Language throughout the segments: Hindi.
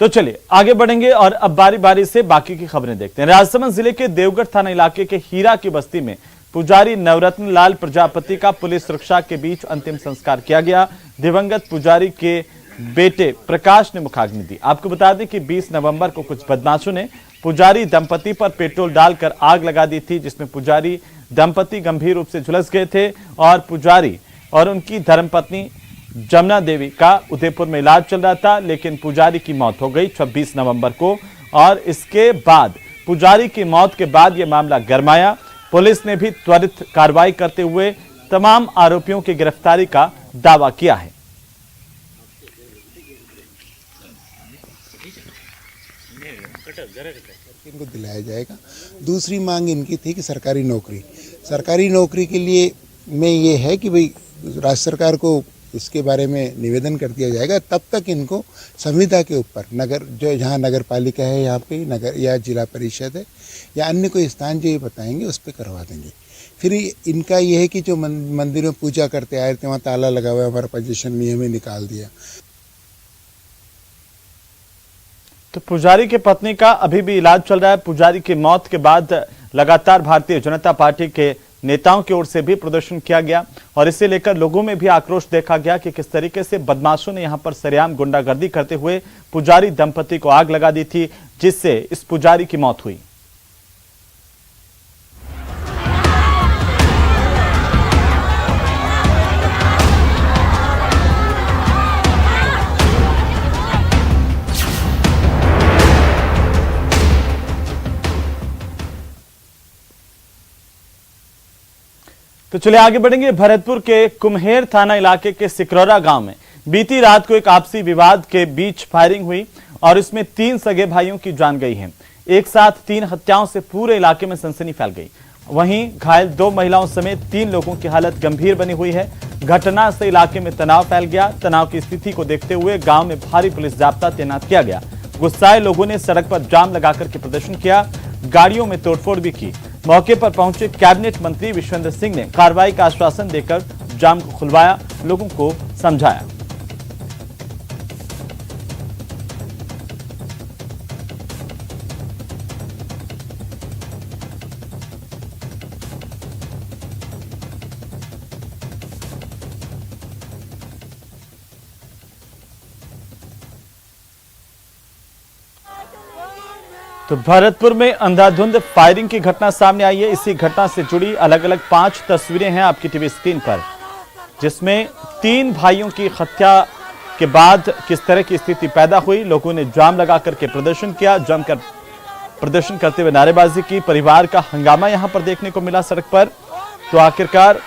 तो चलिए आगे बढ़ेंगे और अब बारी बारी से बाकी की खबरें देखते हैं। राजसमंद जिले के देवगढ़ थाना इलाके के हीरा की बस्ती में पुजारी नवरत्न लाल प्रजापति का पुलिस सुरक्षा के बीच अंतिम संस्कार किया गया। दिवंगत पुजारी के बेटे प्रकाश ने मुखाग्नि दी। आपको बता दें कि 20 नवंबर को कुछ बदमाशों ने पुजारी दंपति पर पेट्रोल डालकर आग लगा दी थी, जिसमें पुजारी दंपति गंभीर रूप से झुलस गए थे और पुजारी और उनकी धर्मपत्नी जमुना देवी का उदयपुर में इलाज चल रहा था, लेकिन पुजारी की मौत हो गई 26 नवंबर को। और इसके बाद पुजारी की मौत के बाद यह मामला गरमाया। पुलिस ने भी त्वरित कार्रवाई करते हुए तमाम आरोपियों की गिरफ्तारी का दावा किया है। इनको दिलाया जाएगा। दूसरी मांग इनकी थी कि सरकारी नौकरी के लिए में ये है कि भाई राज्य सरकार को इसके बारे में निवेदन कर दिया जाएगा। तब तक इनको संविदा के ऊपर नगर जो जहाँ नगर पालिका है यहाँ पे नगर या जिला परिषद है या अन्य कोई स्थान जो ये बताएंगे उस पर करवा देंगे। फिर इनका ये है कि जो मंदिर में पूजा करते आए थे वहाँ ताला लगा हुआ है, हमारा पोजीशन नहीं हमें निकाल दिया। तो पुजारी की पत्नी का अभी भी इलाज चल रहा है। पुजारी की मौत के बाद लगातार भारतीय जनता पार्टी के नेताओं की ओर से भी प्रदर्शन किया गया और इसे लेकर लोगों में भी आक्रोश देखा गया कि किस तरीके से बदमाशों ने यहां पर सरेआम गुंडागर्दी करते हुए पुजारी दंपति को आग लगा दी थी, जिससे इस पुजारी की मौत हुई। तो चलिए आगे बढ़ेंगे। भरतपुर के कुम्हेर थाना इलाके के सिकरौरा गांव में बीती रात को एक आपसी विवाद के बीच फायरिंग हुई और इसमें 3 सगे भाइयों की जान गई है। एक साथ 3 हत्याओं से पूरे इलाके में सनसनी फैल गई। वहीं घायल 2 महिलाओं समेत 3 लोगों की हालत गंभीर बनी हुई है। घटना से इलाके में तनाव फैल गया। तनाव की स्थिति को देखते हुए गांव में भारी पुलिस जाब्ता तैनात किया गया। गुस्साए लोगों ने सड़क पर जाम लगाकर के प्रदर्शन किया, गाड़ियों में तोड़फोड़ भी की। मौके पर पहुंचे कैबिनेट मंत्री विश्वेंद्र सिंह ने कार्रवाई का आश्वासन देकर जाम को खुलवाया, लोगों को समझाया। तो भरतपुर में अंधाधुंध फायरिंग की घटना सामने आई है। इसी घटना से जुड़ी अलग अलग 5 तस्वीरें हैं आपकी टीवी स्क्रीन पर, जिसमें 3 भाइयों की हत्या के बाद किस तरह की स्थिति पैदा हुई। लोगों ने जाम लगा करके प्रदर्शन किया, जमकर प्रदर्शन करते हुए नारेबाजी की। परिवार का हंगामा यहां पर देखने को मिला सड़क पर। तो आखिरकार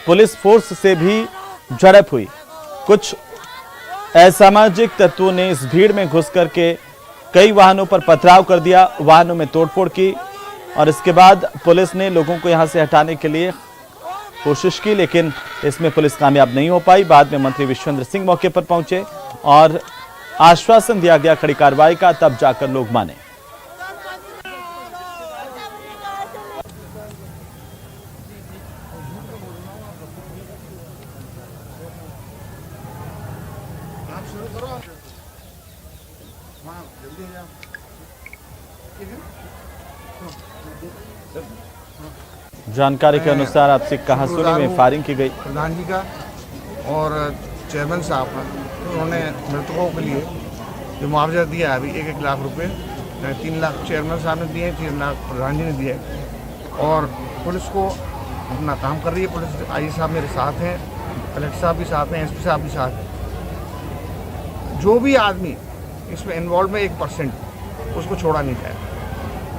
पुलिस फोर्स से भी झड़प हुई। कुछ असामाजिक तत्वों ने इस भीड़ में घुस करके कई वाहनों पर पथराव कर दिया, वाहनों में तोड़फोड़ की और इसके बाद पुलिस ने लोगों को यहां से हटाने के लिए कोशिश की, लेकिन इसमें पुलिस कामयाब नहीं हो पाई। बाद में मंत्री विश्वेंद्र सिंह मौके पर पहुंचे और आश्वासन दिया गया कड़ी कार्रवाई का, तब जाकर लोग माने। जानकारी के अनुसार आपसे कहासुनी में फायरिंग की गई। प्रधान जी का और चेयरमैन साहब का, उन्होंने मृतकों के लिए जो मुआवजा दिया अभी 1-1 लाख रुपए, 3 लाख चेयरमैन साहब ने दिए, 3 लाख प्रधान जी ने दिए। और पुलिस को अपना काम कर रही है। पुलिस आई साहब मेरे साथ हैं, कलेक्टर साहब भी साथ हैं, एसपी साहब भी साथ हैं। जो भी आदमी इसमें इन्वॉल्व है 1% उसको छोड़ा नहीं जाए।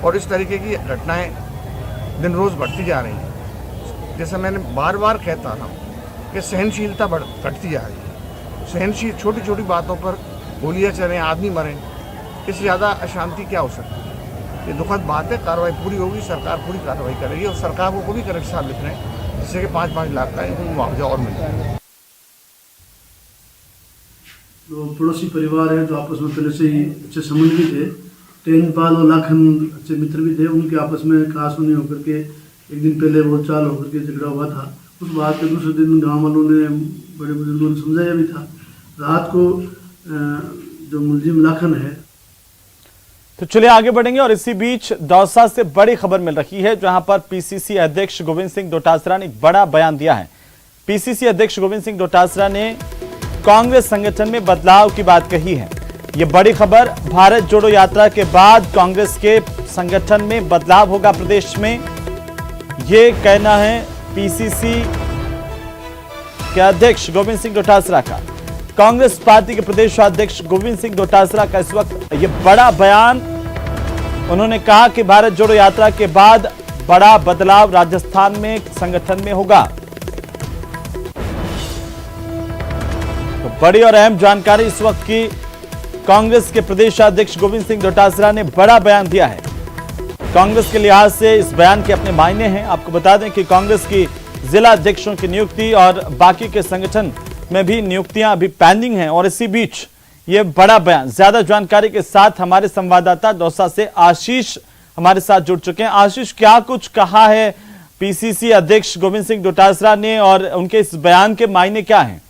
और इस तरीके की घटनाएं दिन रोज़ बढ़ती जा रही है। जैसे मैंने बार बार कहता रहा कि सहनशीलता घटती जा रही है। सहनशील छोटी छोटी बातों पर गोलियां चलें, आदमी मरें, इससे ज़्यादा अशांति क्या हो सकती है। ये दुखद बात है। कार्रवाई पूरी होगी, सरकार पूरी कार्रवाई करेगी और सरकार को भी कलेक्टर साहब लिख रहे हैं जिससे कि 5-5 लाख का इनको मुआवजा और मिल जाए। जो पड़ोसी परिवार है, जो आपस में पहले से ही अच्छे संबंध भी थे, टेंगपाल और लाखन अच्छे मित्र भी थे, उनके आपस में कहासुनी होकर के एक दिन पहले वो चाल होकर के झगड़ा हुआ था। उस बात के दूसरे दिन गांव वालों ने, बड़े बुजुर्गों ने समझाया भी था। रात को जो मुलजिम लाखन है। तो चलिए आगे बढ़ेंगे और इसी बीच दौसा से बड़ी खबर मिल रही है, जहां पर पीसीसी अध्यक्ष गोविंद सिंह डोटासरा ने एक बड़ा बयान दिया है। पीसीसी अध्यक्ष गोविंद सिंह डोटासरा ने कांग्रेस संगठन में बदलाव की बात कही है। यह बड़ी खबर, भारत जोड़ो यात्रा के बाद कांग्रेस के संगठन में बदलाव होगा प्रदेश में, यह कहना है पीसीसी के अध्यक्ष गोविंद सिंह डोटासरा का। कांग्रेस पार्टी के प्रदेश अध्यक्ष गोविंद सिंह डोटासरा का इस वक्त यह बड़ा बयान। उन्होंने कहा कि भारत जोड़ो यात्रा के बाद बड़ा बदलाव राजस्थान में संगठन में होगा। तो बड़ी और अहम जानकारी इस वक्त की, कांग्रेस के प्रदेश अध्यक्ष गोविंद सिंह डोटासरा ने बड़ा बयान दिया है। कांग्रेस के लिहाज से इस बयान के अपने मायने हैं। आपको बता दें कि कांग्रेस की जिला अध्यक्षों की नियुक्ति और बाकी के संगठन में भी नियुक्तियां अभी पेंडिंग हैं और इसी बीच ये बड़ा बयान। ज्यादा जानकारी के साथ हमारे संवाददाता दौसा से आशीष हमारे साथ जुड़ चुके हैं। आशीष, क्या कुछ कहा है पीसीसी अध्यक्ष गोविंद सिंह डोटासरा ने और उनके इस बयान के मायने क्या हैं?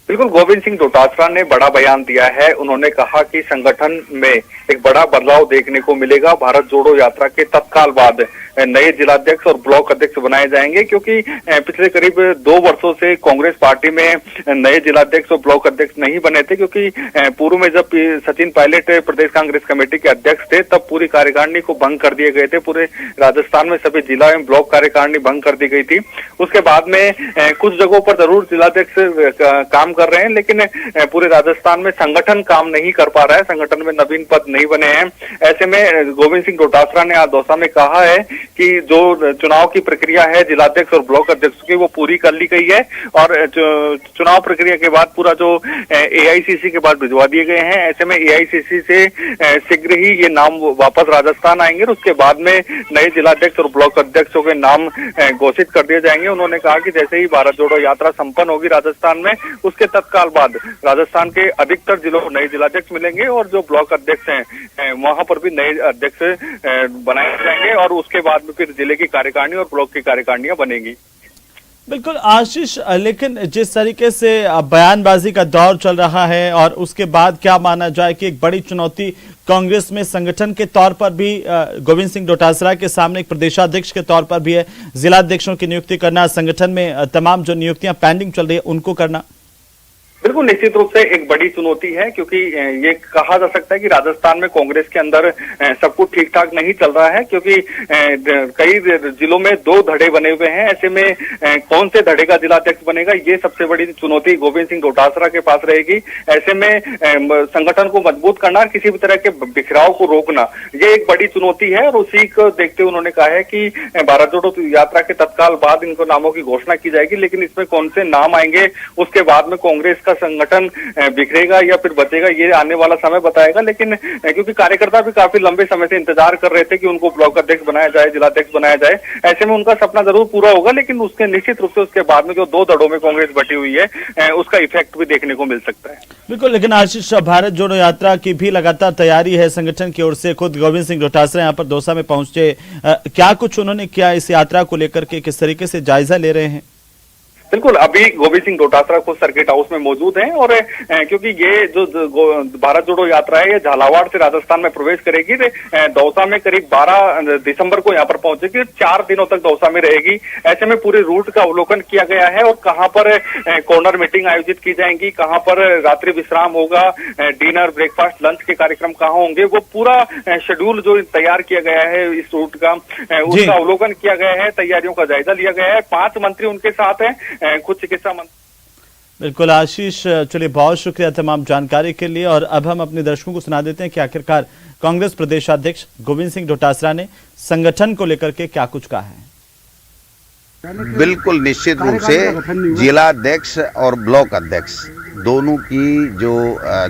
बिल्कुल, गोविंद सिंह डोटासरा ने बड़ा बयान दिया है। उन्होंने कहा कि संगठन में एक बड़ा बदलाव देखने को मिलेगा। भारत जोड़ो यात्रा के तत्काल बाद नए जिलाध्यक्ष और ब्लॉक अध्यक्ष बनाए जाएंगे, क्योंकि पिछले करीब 2 वर्षों से कांग्रेस पार्टी में नए जिलाध्यक्ष और ब्लॉक अध्यक्ष नहीं बने थे, क्योंकि पूर्व में जब सचिन पायलट प्रदेश कांग्रेस कमेटी के अध्यक्ष थे तब पूरी कार्यकारिणी को भंग कर दिए गए थे। पूरे राजस्थान में सभी जिला एवं ब्लॉक कार्यकारिणी भंग कर दी गई थी। उसके बाद में कुछ जगहों पर जरूर जिलाध्यक्ष काम कर रहे हैं, लेकिन पूरे राजस्थान में संगठन काम नहीं कर पा रहा है, संगठन में नवीन पद नहीं बने हैं। ऐसे में गोविंद सिंह डोटासरा ने आज दौसा में कहा है कि जो चुनाव की प्रक्रिया है जिलाध्यक्ष और ब्लॉक अध्यक्ष की, वो पूरी कर ली गई है और चुनाव प्रक्रिया के बाद पूरा जो एआईसीसी के बाद भिजवा दिए गए हैं। ऐसे में एआईसीसी से शीघ्र ही ये नाम वापस राजस्थान आएंगे और उसके बाद में नए जिलाध्यक्ष और ब्लॉक अध्यक्षों के नाम घोषित कर दिए जाएंगे। उन्होंने कहा कि जैसे ही भारत जोड़ो यात्रा संपन्न होगी राजस्थान में, उसके तत्काल बाद राजस्थान के अधिकतर जिलों को नए जिलाध्यक्ष मिलेंगे और जो ब्लॉक अध्यक्ष हैं वहां पर भी नए अध्यक्ष बनाए जाएंगे और उसके बाद में फिर जिले की कार्यकारिणी और ब्लॉक की कार्यकारिणियां बनेगी। बिल्कुल आशीष, लेकिन जिस तरीके से बयानबाजी का दौर चल रहा है और उसके बाद क्या माना जाए कि एक बड़ी चुनौती कांग्रेस में संगठन के तौर पर भी गोविंद सिंह डोटासरा के सामने एक प्रदेशाध्यक्ष के तौर पर भी है, जिलाध्यक्षों की नियुक्ति करना, संगठन में तमाम जो नियुक्तियां पेंडिंग चल रही है उनको करना। बिल्कुल, निश्चित रूप से एक बड़ी चुनौती है, क्योंकि ये कहा जा सकता है कि राजस्थान में कांग्रेस के अंदर सब कुछ ठीक ठाक नहीं चल रहा है, क्योंकि कई जिलों में 2 धड़े बने हुए हैं। ऐसे में कौन से धड़े का जिलाध्यक्ष बनेगा, ये सबसे बड़ी चुनौती गोविंद सिंह डोटासरा के पास रहेगी। ऐसे में संगठन को मजबूत करना, किसी भी तरह के बिखराव को रोकना, ये एक बड़ी चुनौती है और उसी को देखते हुए उन्होंने कहा है कि भारत जोड़ो यात्रा के तत्काल बाद इनको नामों की घोषणा की जाएगी, लेकिन इसमें कौन से नाम आएंगे, उसके बाद में कांग्रेस का संगठन बिखरेगा या फिर बचेगा, ये आने वाला समय बताएगा। लेकिन क्योंकि कार्यकर्ता भी काफी लंबे समय से इंतजार कर रहे थे कि उनको ब्लॉक अध्यक्ष बनाया जाए, जिलाध्यक्ष बनाया जाए, ऐसे में उनका सपना जरूर पूरा होगा, लेकिन उसके निश्चित रूप से उसके बाद में जो 2 धड़ों में कांग्रेस बटी हुई है उसका इफेक्ट भी देखने को मिल सकता है। बिल्कुल, लेकिन आशीष, भारत जोड़ो यात्रा की भी लगातार तैयारी है संगठन की ओर से। खुद गोविंद सिंह डोटासरा यहाँ पर दौसा में पहुंचे, क्या कुछ उन्होंने किया इस यात्रा को लेकर के, किस तरीके से जायजा ले रहे हैं? बिल्कुल, अभी गोविंद सिंह डोटासरा को सर्किट हाउस में मौजूद हैं और क्योंकि ये जो भारत जोड़ो यात्रा है ये झालावाड़ से राजस्थान में प्रवेश करेगी, दौसा में करीब 12 दिसंबर को यहाँ पर पहुंचेगी, 4 दिनों तक दौसा में रहेगी। ऐसे में पूरे रूट का अवलोकन किया गया है और कहाँ पर कॉर्नर मीटिंग आयोजित की जाएंगी, कहाँ पर रात्रि विश्राम होगा, डिनर, ब्रेकफास्ट, लंच के कार्यक्रम कहाँ होंगे, वो पूरा शेड्यूल जो तैयार किया गया है इस रूट का, उसका अवलोकन किया गया है, तैयारियों का जायजा लिया गया है। 5 मंत्री उनके साथ हैं, कुछ चिकित्सा मंत्री। बिल्कुल आशीष, चलिए बहुत शुक्रिया तमाम जानकारी के लिए। और अब हम अपने दर्शकों को सुना देते हैं कि आखिरकार कांग्रेस प्रदेशाध्यक्ष गोविंद सिंह डोटासरा ने संगठन को लेकर के क्या कुछ कहा है। बिल्कुल निश्चित रूप से जिलाध्यक्ष और ब्लॉक अध्यक्ष दोनों की जो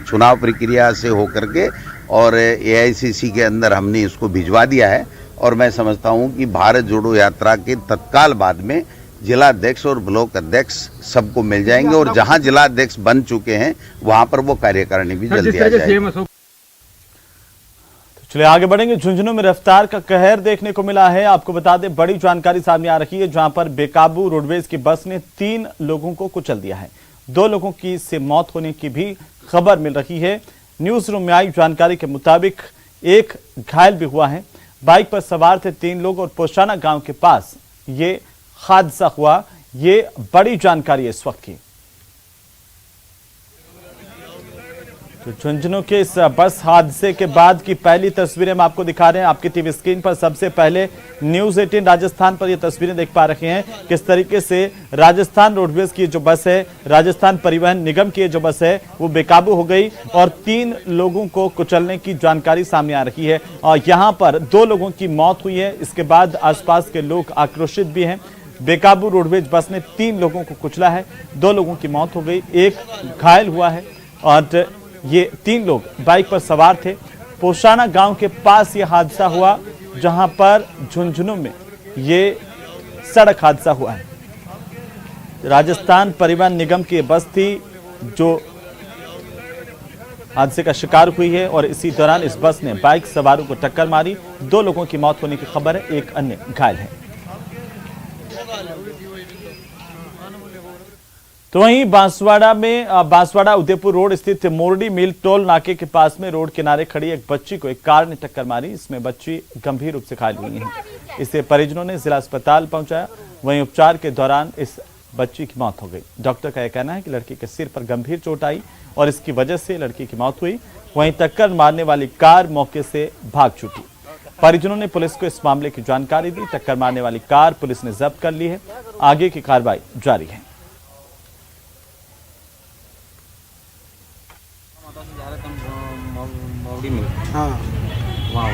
चुनाव प्रक्रिया से होकर के और एआईसीसी के अंदर हमने इसको भिजवा दिया है और मैं समझता हूं कि भारत जोड़ो यात्रा के तत्काल बाद में जिलाध्यक्ष और ब्लॉक अध्यक्ष सबको मिल जाएंगे और जहां जिलाध्यक्ष बन चुके हैं वहां पर वो कार्यकारिणी भी जल्दी आ जाएगी। तो चलिए आगे बढ़ेंगे। झुंझुनू में रफ्तार का कहर देखने को मिला है। आपको बता दें, बड़ी जानकारी सामने आ रही है, जहां पर बेकाबू रोडवेज की बस ने 3 लोगों को कुचल दिया है। 2 लोगों की से मौत होने की भी खबर मिल रही है। न्यूज रूम में आई जानकारी के मुताबिक एक घायल भी हुआ है। बाइक पर सवार थे 3 लोग और पोशाना गांव के पास ये हादसा हुआ। ये बड़ी जानकारी है इस वक्त की। तो झुंझुनू के इस बस हादसे के बाद की पहली तस्वीरें हम आपको दिखा रहे हैं आपकी टीवी स्क्रीन पर। सबसे पहले न्यूज 18 राजस्थान पर ये तस्वीरें देख पा रहे हैं किस तरीके से राजस्थान रोडवेज की जो बस है, राजस्थान परिवहन निगम की जो बस है वो बेकाबू हो गई और 3 लोगों को कुचलने की जानकारी सामने आ रही है। और यहाँ पर 2 लोगों की मौत हुई है। इसके बाद आसपास के लोग आक्रोशित भी हैं। बेकाबू रोडवेज बस ने 3 लोगों को कुचला है, 2 लोगों की मौत हो गई, एक घायल हुआ है और ये 3 लोग बाइक पर सवार थे। पोशाना गांव के पास ये हादसा हुआ जहां पर झुंझुनू में ये सड़क हादसा हुआ है। राजस्थान परिवहन निगम की बस थी जो हादसे का शिकार हुई है और इसी दौरान इस बस ने बाइक सवारों को टक्कर मारी। 2 लोगों की मौत होने की खबर है, एक अन्य घायल है। तो वहीं बांसवाड़ा उदयपुर रोड स्थित मोरडी मिल टोल नाके के पास में रोड किनारे खड़ी एक बच्ची को एक कार ने टक्कर मारी। इसमें बच्ची गंभीर रूप से घायल हुई है। इसे परिजनों ने जिला अस्पताल पहुंचाया। वहीं उपचार के दौरान इस बच्ची की मौत हो गई। डॉक्टर का यह कहना है कि लड़की के सिर पर गंभीर चोट आई और इसकी वजह से लड़की की मौत हुई। वहीं टक्कर मारने वाली कार मौके से भाग छूटी। परिजनों ने पुलिस को इस मामले की जानकारी दी। टक्कर मारने वाली कार पुलिस ने जब्त कर ली है। आगे की कार्रवाई जारी है। हाँ वहाँ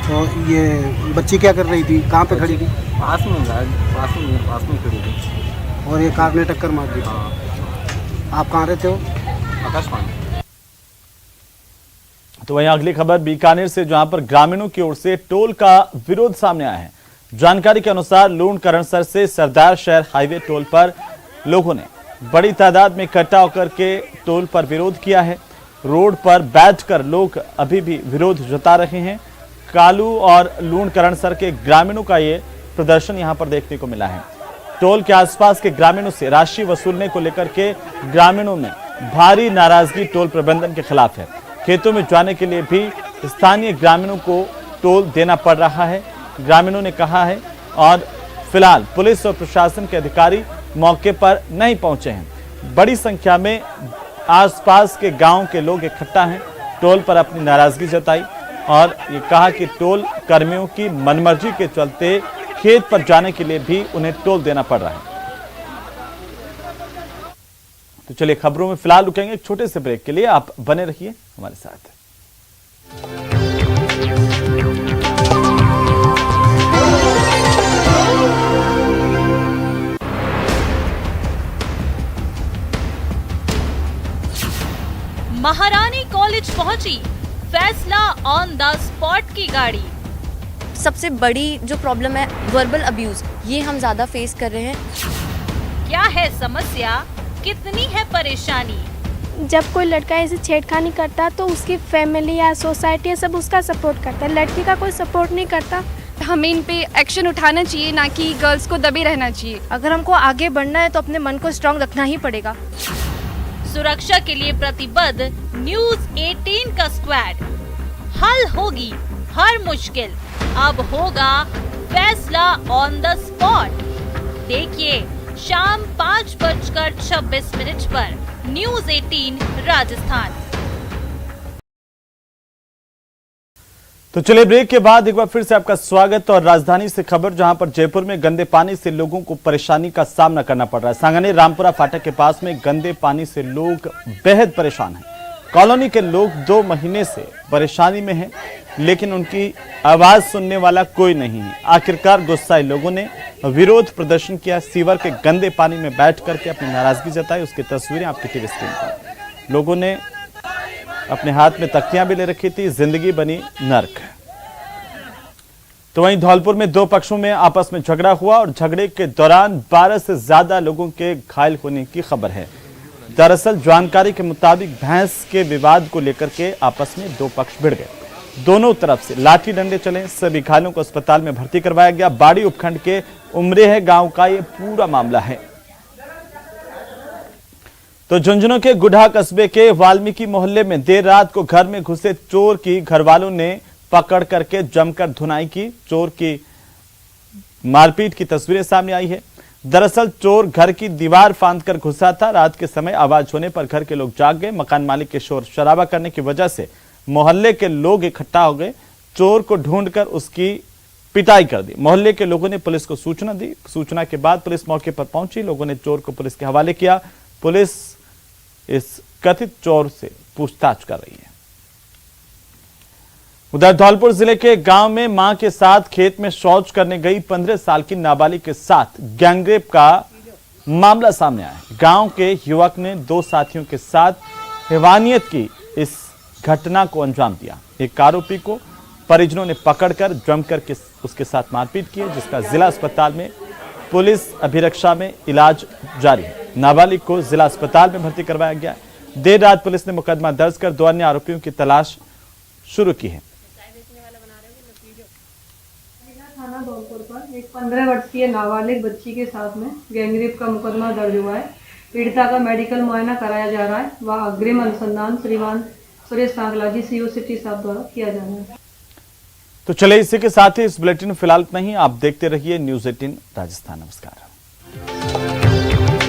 तो ये बच्ची क्या कर रही थी, कहाँ पे खड़ी थी? पास में खड़ी थी और ये कार ने टक्कर मार दी। हाँ। आप कहाँ रहते हो? आकाशवाणी। तो वहीं अगली खबर बीकानेर से जहां पर ग्रामीणों की ओर से टोल का विरोध सामने आया है। जानकारी के अनुसार लूणकरणसर से सरदार शहर हाईवे टोल पर लोगों ने बड़ी तादाद में इकट्ठा होकर के टोल पर विरोध किया है। रोड पर बैठकर लोग अभी भी विरोध जता रहे हैं। कालू और लूणकरणसर के ग्रामीणों का ये प्रदर्शन यहां पर देखने को मिला है। टोल के आसपास के ग्रामीणों से राशि वसूलने को लेकर के ग्रामीणों में भारी नाराजगी टोल प्रबंधन के खिलाफ है। खेतों में जाने के लिए भी स्थानीय ग्रामीणों को टोल देना पड़ रहा है, ग्रामीणों ने कहा है। और फिलहाल पुलिस और प्रशासन के अधिकारी मौके पर नहीं पहुंचे हैं। बड़ी संख्या में आसपास के गांव के लोग इकट्ठा हैं, टोल पर अपनी नाराजगी जताई और ये कहा कि टोल कर्मियों की मनमर्जी के चलते खेत पर जाने के लिए भी उन्हें टोल देना पड़ रहा है। तो चलिए खबरों में फिलहाल रुकेंगे एक छोटे से ब्रेक के लिए। आप बने रहिए हमारे साथ। महारानी कॉलेज पहुंची फैसला ऑन द स्पॉट की गाड़ी। सबसे बड़ी जो प्रॉब्लम है वर्बल अब्यूज, ये हम ज्यादा फेस कर रहे हैं। क्या है समस्या, कितनी है परेशानी? जब कोई लड़का ऐसे छेड़खानी करता तो उसकी फैमिली या सोसाइटी सब उसका सपोर्ट करता है, लड़की का कोई सपोर्ट नहीं करता। हमें इन पे एक्शन उठाना चाहिए, ना कि गर्ल्स को दबे रहना चाहिए। अगर हमको आगे बढ़ना है तो अपने मन को स्ट्रांग रखना ही पड़ेगा। सुरक्षा के लिए प्रतिबद्ध न्यूज 18 का स्क्वाड। हल होगी हर मुश्किल, अब होगा फैसला ऑन द स्पॉट। देखिए शाम 5:26 पर न्यूज 18 राजस्थान। तो चलिए ब्रेक के बाद एक बार फिर से आपका स्वागत। और राजधानी से खबर, जहां पर जयपुर में गंदे पानी से लोगों को परेशानी का सामना करना पड़ रहा है। सांगानेर रामपुरा फाटक के पास में गंदे पानी से लोग बेहद परेशान हैं। कॉलोनी के लोग 2 महीने से परेशानी में हैं, लेकिन उनकी आवाज सुनने वाला कोई नहीं है। आखिरकार गुस्साए लोगों ने विरोध प्रदर्शन किया, सीवर के गंदे पानी में बैठ करके अपनी नाराजगी जताई। उसकी तस्वीरें आपकी टीवी स्क्रीन पर। लोगों ने अपने हाथ में तख्तियां भी ले रखी थी। जिंदगी बनी नर्क। तो वहीं धौलपुर में 2 पक्षों में आपस में झगड़ा हुआ और झगड़े के दौरान 12 से ज्यादा लोगों के घायल होने की खबर है। दरअसल जानकारी के मुताबिक भैंस के विवाद को लेकर के आपस में 2 पक्ष भिड़ गए। दोनों तरफ से लाठी डंडे चले। सभी घायलों को अस्पताल में भर्ती करवाया गया। बाड़ी उपखंड के उमरेह गांव का ये पूरा मामला है। तो झुंझुनू के गुढ़ा कस्बे के वाल्मीकि मोहल्ले में देर रात को घर में घुसे चोर की घरवालों ने पकड़ करके जमकर धुनाई की। चोर की मारपीट की तस्वीरें सामने आई है। दरअसल चोर घर की दीवार फांदकर घुसा था। रात के समय आवाज होने पर घर के लोग जाग गए। मकान मालिक के शोर शराबा करने की वजह से मोहल्ले के लोग इकट्ठा हो गए। चोर को ढूंढकर उसकी पिटाई कर दी। मोहल्ले के लोगों ने पुलिस को सूचना दी। सूचना के बाद पुलिस मौके पर पहुंची। लोगों ने चोर को पुलिस के हवाले किया। पुलिस इस कथित चोर से पूछताछ कर रही है। उधर धौलपुर जिले के गांव में मां के साथ खेत में शौच करने गई 15 साल की नाबालिग के साथ गैंगरेप का मामला सामने आया है। गांव के युवक ने 2 साथियों के साथ हैवानियत की इस घटना को अंजाम दिया। एक आरोपी को परिजनों ने पकड़कर जमकर उसके साथ मारपीट की है, जिसका जिला अस्पताल में पुलिस अभिरक्षा में इलाज जारी है। नाबालिग को जिला अस्पताल में भर्ती करवाया गया है। देर रात पुलिस ने मुकदमा दर्ज कर 2 अन्य आरोपियों की तलाश शुरू की है। थाना धौलपुर पर एक 15 वर्षीय नाबालिग बच्ची के साथ में गैंगरेप का मुकदमा दर्ज हुआ है। पीड़िता का मेडिकल मुआयना कराया जा रहा है। वह अग्रिम अनुसंधान श्रीमान सुरेश सांगलाजी सीओ सिटी साहब द्वारा किया जा रहा है। तो चले इसी के साथ ही इस बुलेटिन में फिलहाल इतना ही। आप देखते रहिए न्यूज़ 18 राजस्थान। नमस्कार।